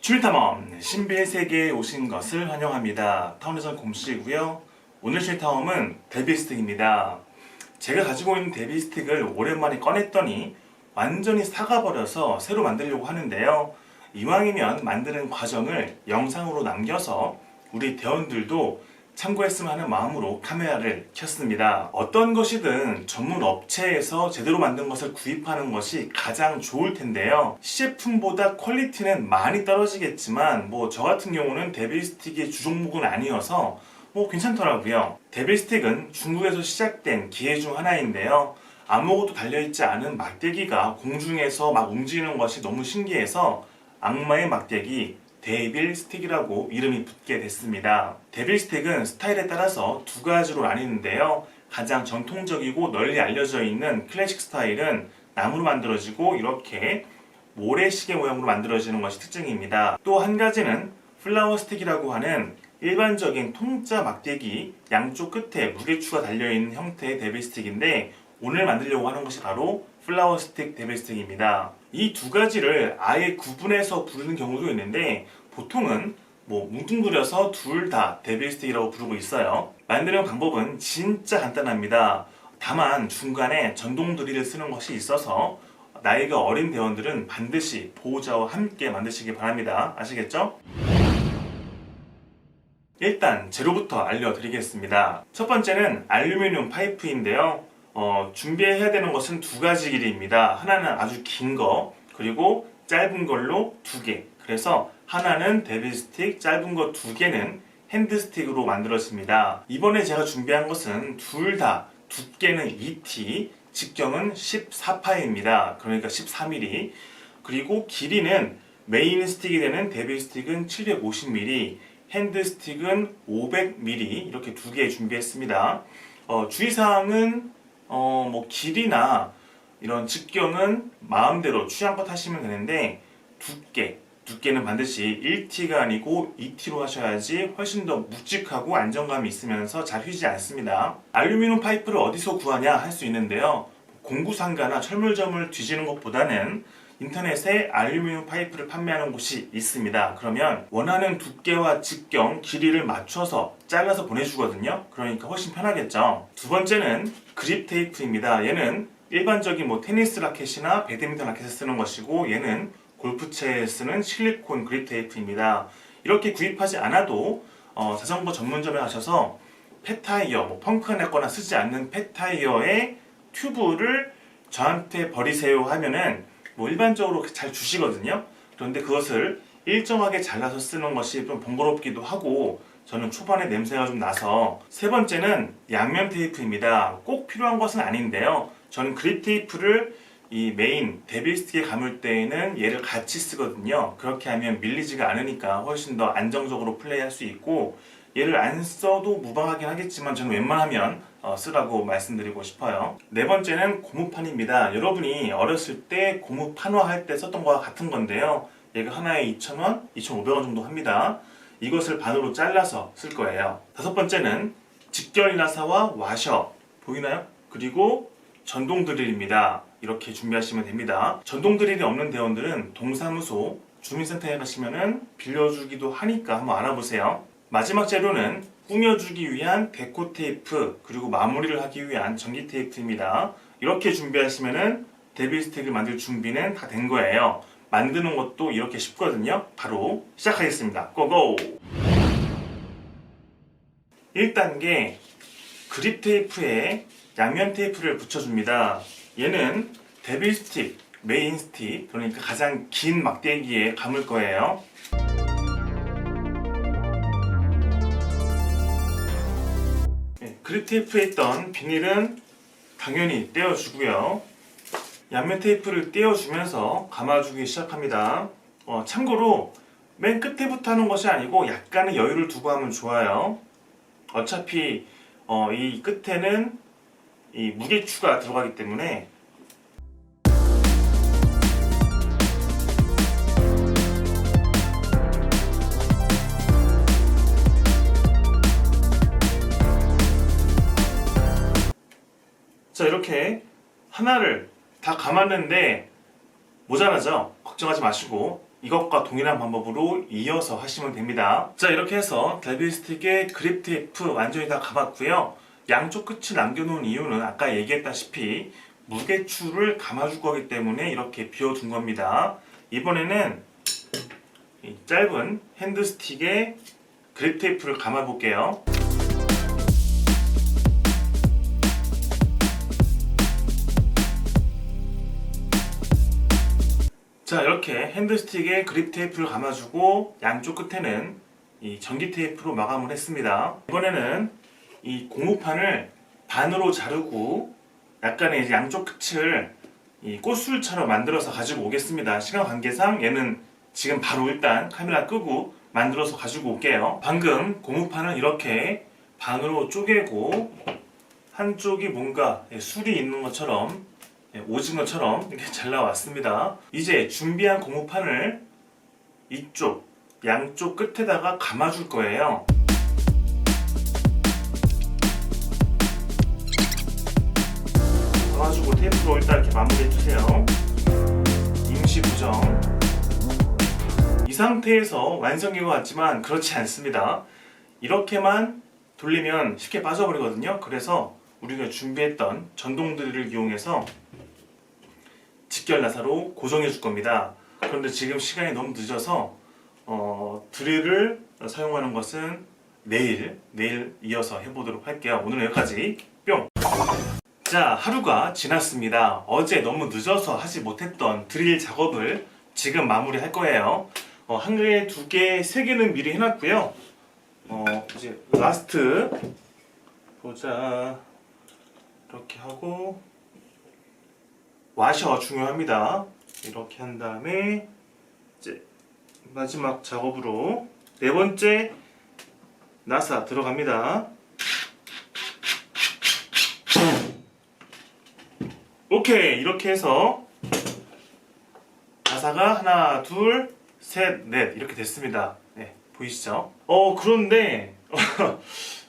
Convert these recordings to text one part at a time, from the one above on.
취미탐험 신비의 세계에 오신 것을 환영합니다. 타운에선 곰씨고요. 오늘 실탐험은 데빌스틱입니다. 제가 가지고 있는 데빌스틱을 오랜만에 꺼냈더니 완전히 삭아버려서 새로 만들려고 하는데요. 이왕이면 만드는 과정을 영상으로 남겨서 우리 대원들도 참고했으면 하는 마음으로 카메라를 켰습니다. 어떤 것이든 전문 업체에서 제대로 만든 것을 구입하는 것이 가장 좋을 텐데요. 시제품보다 퀄리티는 많이 떨어지겠지만 저 같은 경우는 데빌스틱의 주종목은 아니어서 괜찮더라고요. 데빌스틱은 중국에서 시작된 기계 중 하나인데요. 아무것도 달려있지 않은 막대기가 공중에서 막 움직이는 것이 너무 신기해서 악마의 막대기 데빌 스틱이라고 이름이 붙게 됐습니다. 데빌 스틱은 스타일에 따라서 두 가지로 나뉘는데요. 가장 전통적이고 널리 알려져 있는 클래식 스타일은 나무로 만들어지고 이렇게 모래시계 모양으로 만들어지는 것이 특징입니다. 또 한 가지는 플라워 스틱이라고 하는 일반적인 통짜 막대기 양쪽 끝에 무게추가 달려있는 형태의 데빌 스틱인데 오늘 만들려고 하는 것이 바로 플라워 스틱 데빌 스틱입니다. 이 두 가지를 아예 구분해서 부르는 경우도 있는데 보통은 뭉뚱그려서 둘 다 데빌 스틱이라고 부르고 있어요. 만드는 방법은 진짜 간단합니다. 다만 중간에 전동 드릴을 쓰는 것이 있어서 나이가 어린 대원들은 반드시 보호자와 함께 만드시기 바랍니다. 아시겠죠? 일단 재료부터 알려드리겠습니다. 첫 번째는 알루미늄 파이프인데요. 준비해야 되는 것은 두 가지 길이입니다. 하나는 아주 긴 거, 그리고 짧은 걸로 두 개. 그래서 하나는 데빌 스틱, 짧은 거 두 개는 핸드 스틱으로 만들어집니다. 이번에 제가 준비한 것은 둘 다 두께는 2T, 직경은 14파입니다. 그러니까 14mm. 그리고 길이는 메인 스틱이 되는 데빌 스틱은 750mm, 핸드 스틱은 500mm 이렇게 두 개 준비했습니다. 주의사항은 길이나 이런 직경은 마음대로 취향껏 하시면 되는데 두께는 반드시 1T가 아니고 2T로 하셔야지 훨씬 더 묵직하고 안정감이 있으면서 잘 휘지 않습니다. 알루미늄 파이프를 어디서 구하냐 할 수 있는데요. 공구상가나 철물점을 뒤지는 것보다는 인터넷에 알루미늄 파이프를 판매하는 곳이 있습니다. 그러면 원하는 두께와 직경, 길이를 맞춰서 잘라서 보내주거든요. 그러니까 훨씬 편하겠죠. 두 번째는 그립 테이프입니다. 얘는 일반적인 테니스 라켓이나 배드민턴 라켓에 쓰는 것이고 얘는 골프채에 쓰는 실리콘 그립 테이프입니다. 이렇게 구입하지 않아도 자전거 전문점에 가셔서 폐타이어, 펑크가 났거나 쓰지 않는 폐타이어의 튜브를 저한테 버리세요 하면은 일반적으로 잘 주시거든요. 그런데 그것을 일정하게 잘라서 쓰는 것이 좀 번거롭기도 하고 저는 초반에 냄새가 좀 나서. 세 번째는 양면 테이프입니다. 꼭 필요한 것은 아닌데요. 저는 그립 테이프를 이 메인 데빌 스틱에 감을 때에는 얘를 같이 쓰거든요. 그렇게 하면 밀리지가 않으니까 훨씬 더 안정적으로 플레이할 수 있고 얘를 안 써도 무방하긴 하겠지만 저는 웬만하면 쓰라고 말씀드리고 싶어요. 네 번째는 고무판입니다. 여러분이 어렸을 때 고무 판화할 때 썼던 거와 같은 건데요. 얘가 하나에 2,000원, 2,500원 정도 합니다. 이것을 반으로 잘라서 쓸 거예요. 다섯 번째는 직결 나사와 와셔 보이나요? 그리고 전동 드릴입니다. 이렇게 준비하시면 됩니다. 전동 드릴이 없는 대원들은 동사무소, 주민센터에 가시면은 빌려주기도 하니까 한번 알아보세요. 마지막 재료는 꾸며주기 위한 데코 테이프, 그리고 마무리를 하기 위한 전기 테이프입니다. 이렇게 준비하시면은 데빌 스틱을 만들 준비는 다 된 거예요. 만드는 것도 이렇게 쉽거든요. 바로 시작하겠습니다. 고고! 1단계 그립 테이프에 양면 테이프를 붙여줍니다. 얘는 데빌 스틱, 메인 스틱, 그러니까 가장 긴 막대기에 감을 거예요. 그립 테이프에 있던 비닐은 당연히 떼어주고요. 양면 테이프를 떼어주면서 감아주기 시작합니다. 참고로 맨 끝에부터 하는 것이 아니고 약간의 여유를 두고 하면 좋아요. 어차피 이 끝에는 이 무게추가 들어가기 때문에 자, 이렇게 하나를 다 감았는데 모자라죠? 걱정하지 마시고 이것과 동일한 방법으로 이어서 하시면 됩니다. 자, 이렇게 해서 데빌 스틱에 그립 테이프 완전히 다 감았고요. 양쪽 끝을 남겨놓은 이유는 아까 얘기했다시피 무게추를 감아줄 거기 때문에 이렇게 비워둔 겁니다. 이번에는 이 짧은 핸드 스틱에 그립 테이프를 감아 볼게요. 자, 이렇게 핸드 스틱에 그립 테이프를 감아주고 양쪽 끝에는 이 전기 테이프로 마감을 했습니다. 이번에는 이 고무판을 반으로 자르고 약간의 이제 양쪽 끝을 이 꽃술처럼 만들어서 가지고 오겠습니다. 시간 관계상 얘는 지금 바로 일단 카메라 끄고 만들어서 가지고 올게요. 방금 고무판을 이렇게 반으로 쪼개고 한쪽이 뭔가 술이 있는 것처럼 오징어처럼 이렇게 잘라왔습니다. 이제 준비한 고무판을 이쪽 양쪽 끝에다가 감아줄 거예요. 감아주고 테이프로 일단 이렇게 마무리해주세요. 임시 고정. 이 상태에서 완성인 것 같지만 그렇지 않습니다. 이렇게만 돌리면 쉽게 빠져버리거든요. 그래서 우리가 준비했던 전동 드릴을 이용해서 직결 나사로 고정해 줄 겁니다. 그런데 지금 시간이 너무 늦어서 드릴을 사용하는 것은 내일 이어서 해보도록 할게요. 오늘은 여기까지. 뿅! 자, 하루가 지났습니다. 어제 너무 늦어서 하지 못했던 드릴 작업을 지금 마무리 할 거예요. 한 개, 두 개, 세 개는 미리 해놨고요. 이제 라스트 보자. 이렇게 하고 와셔 중요합니다. 이렇게 한 다음에 이제 마지막 작업으로 네 번째 나사 들어갑니다. 오케이, 이렇게 해서 나사가 하나, 둘, 셋, 넷 이렇게 됐습니다. 네, 보이시죠? 그런데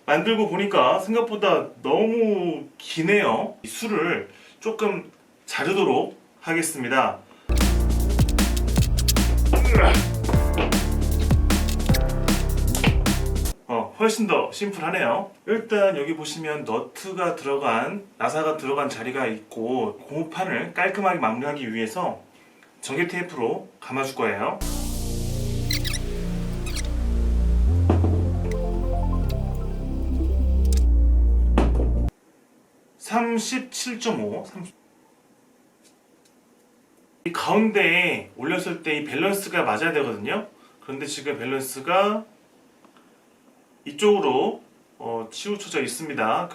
만들고 보니까 생각보다 너무 기네요. 이 술을 조금 자르도록 하겠습니다. 훨씬 더 심플하네요. 일단 여기 보시면 너트가 들어간, 나사가 들어간 자리가 있고 고무판을 깔끔하게 마무리하기 위해서 전기 테이프로 감아줄 거예요. 이 가운데에 올렸을 때 이 밸런스가 맞아야 되거든요. 그런데 지금 밸런스가 이쪽으로 치우쳐져 있습니다.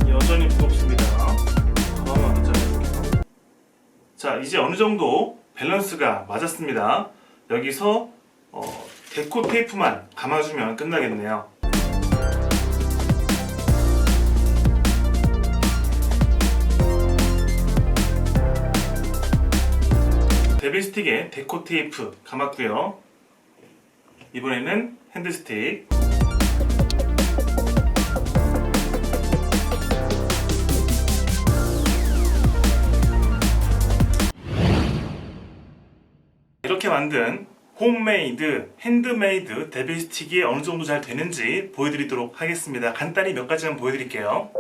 여전히 무겁습니다. 가만히 괜찮아요. 자, 이제 어느 정도 밸런스가 맞았습니다. 여기서 데코 테이프만 감아주면 끝나겠네요. 데빌 스틱에 데코 테이프 감았고요. 이번에는 핸드 스틱. 이렇게 만든 홈메이드, 핸드메이드 데빌 스틱이 어느 정도 잘 되는지 보여드리도록 하겠습니다. 간단히 몇 가지만 보여드릴게요.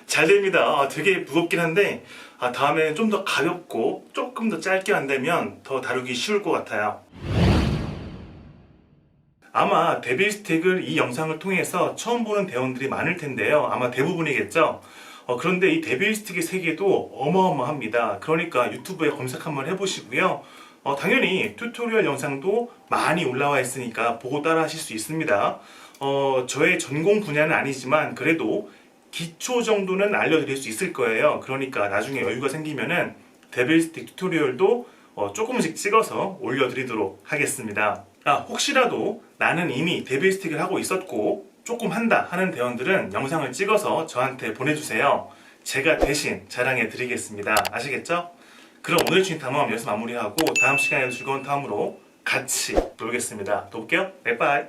잘 됩니다. 되게 무겁긴 한데 다음에는 좀 더 가볍고 조금 더 짧게 한다면 더 다루기 쉬울 것 같아요. 아마 데빌 스틱을 이 영상을 통해서 처음 보는 대원들이 많을 텐데요. 아마 대부분이겠죠. 그런데 이 데빌 스틱의 세계도 어마어마합니다. 그러니까 유튜브에 검색 한번 해보시고요. 당연히 튜토리얼 영상도 많이 올라와 있으니까 보고 따라 하실 수 있습니다. 저의 전공 분야는 아니지만 그래도 기초 정도는 알려드릴 수 있을 거예요. 그러니까 나중에 여유가 생기면은 데빌스틱 튜토리얼도 조금씩 찍어서 올려드리도록 하겠습니다. 혹시라도 나는 이미 데빌스틱을 하고 있었고 조금 한다 하는 대원들은 영상을 찍어서 저한테 보내주세요. 제가 대신 자랑해 드리겠습니다. 아시겠죠? 그럼 오늘 주인 탐험 여기서 마무리하고 다음 시간에도 즐거운 탐험으로 같이 놀겠습니다. 또 볼게요. 네, 바이.